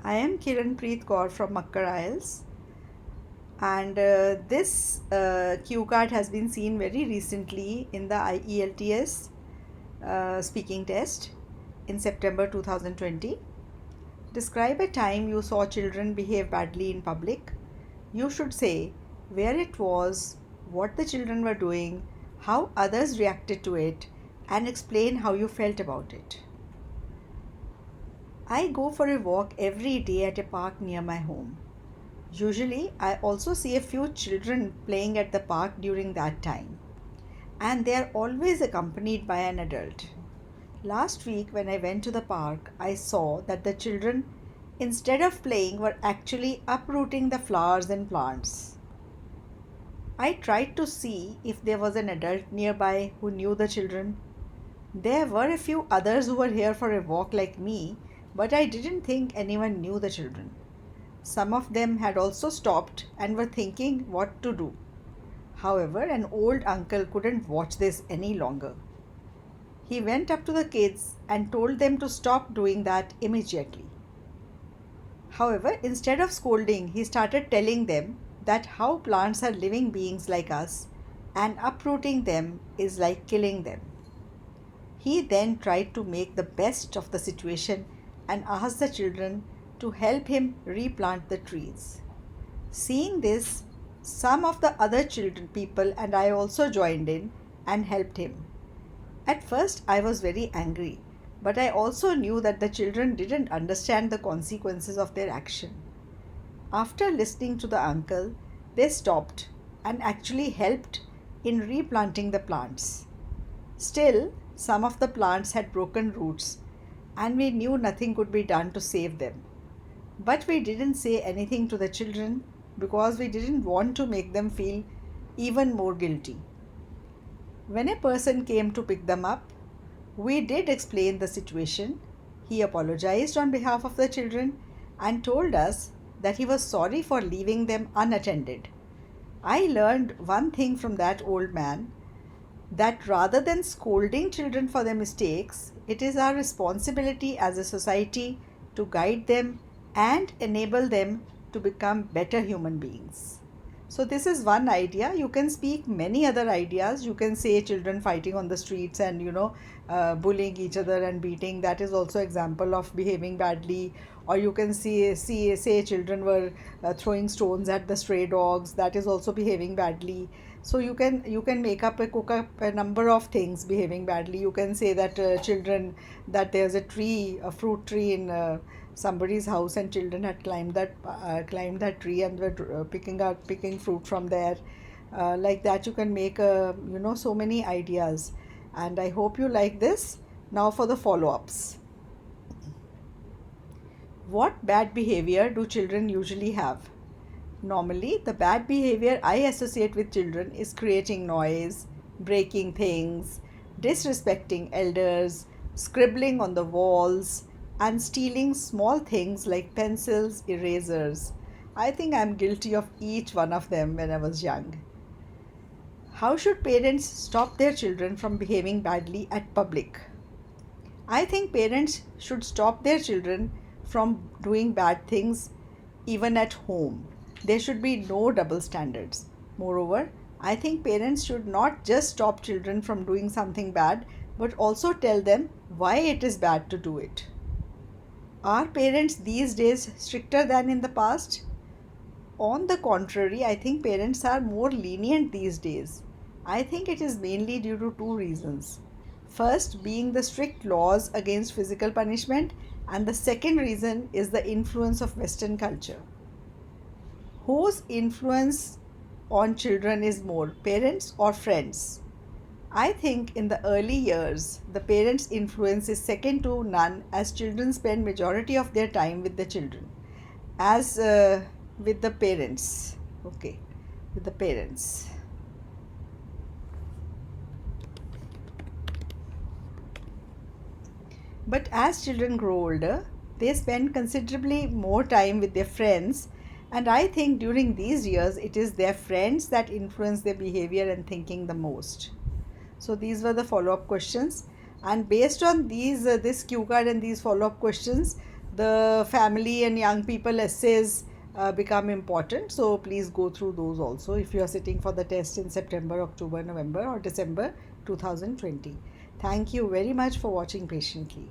I am Kiran Preet Kaur from Makkar IELTS, and this cue card has been seen very recently in the IELTS speaking test in September 2020. Describe a time you saw children behave badly in public. You should say where it was, what the children were doing, how others reacted to it, and explain how you felt about it. I go for a walk every day at a park near my home. Usually, I also see a few children playing at the park during that time, and they are always accompanied by an adult. Last week, when I went to the park, I saw that the children, instead of playing, were actually uprooting the flowers and plants. I tried to see if there was an adult nearby who knew the children. There were a few others who were here for a walk like me, but I didn't think anyone knew the children. Some of them had also stopped and were thinking what to do. However, an old uncle couldn't watch this any longer. He went up to the kids and told them to stop doing that immediately. However, instead of scolding, he started telling them that how plants are living beings like us and uprooting them is like killing them. He then tried to make the best of the situation and asked the children to help him replant the trees. Seeing this, some of the other children people and I also joined in and helped him. At first, I was very angry, but I also knew that the children didn't understand the consequences of their action. After listening to the uncle, they stopped and actually helped in replanting the plants. Still, some of the plants had broken roots, and we knew nothing could be done to save them. But we didn't say anything to the children because we didn't want to make them feel even more guilty. When a person came to pick them up, we did explain the situation. He apologized on behalf of the children and told us that he was sorry for leaving them unattended. I learned one thing from that old man, that rather than scolding children for their mistakes, it is our responsibility as a society to guide them and enable them to become better human beings. So this is one idea. You can speak many other ideas. You can say children fighting on the streets and bullying each other and beating. That is also example of behaving badly. Or you can say children were throwing stones at the stray dogs. That is also behaving badly. So you can cook up a number of things behaving badly. You can say that children, that there's a fruit tree in somebody's house, and children had climbed that tree and were picking fruit from there. Like that, you can make so many ideas, and I hope you like this. Now for the follow-ups. What bad behavior do children usually have? Normally, the bad behavior I associate with children is creating noise, breaking things, disrespecting elders, scribbling on the walls, and stealing small things like pencils, erasers. I think I'm guilty of each one of them when I was young. How should parents stop their children from behaving badly at public? I think parents should stop their children from doing bad things even at home. There should be no double standards. Moreover, I think parents should not just stop children from doing something bad, but also tell them why it is bad to do it. Are parents these days stricter than in the past? On the contrary, I think parents are more lenient these days. I think it is mainly due to two reasons. First, being the strict laws against physical punishment, and the second reason is the influence of Western culture. Whose influence on children is more, parents or friends? I think in the early years, the parents' influence is second to none, as children spend majority of their time with the children, as with the parents. Okay, with the parents. But as children grow older, they spend considerably more time with their friends, and I think during these years it is their friends that influence their behavior and thinking the most. So these were the follow-up questions, and based on this cue card and these follow-up questions, the family and young people essays become important. So please go through those also if you are sitting for the test in September, October, November, or December 2020. Thank you very much for watching patiently.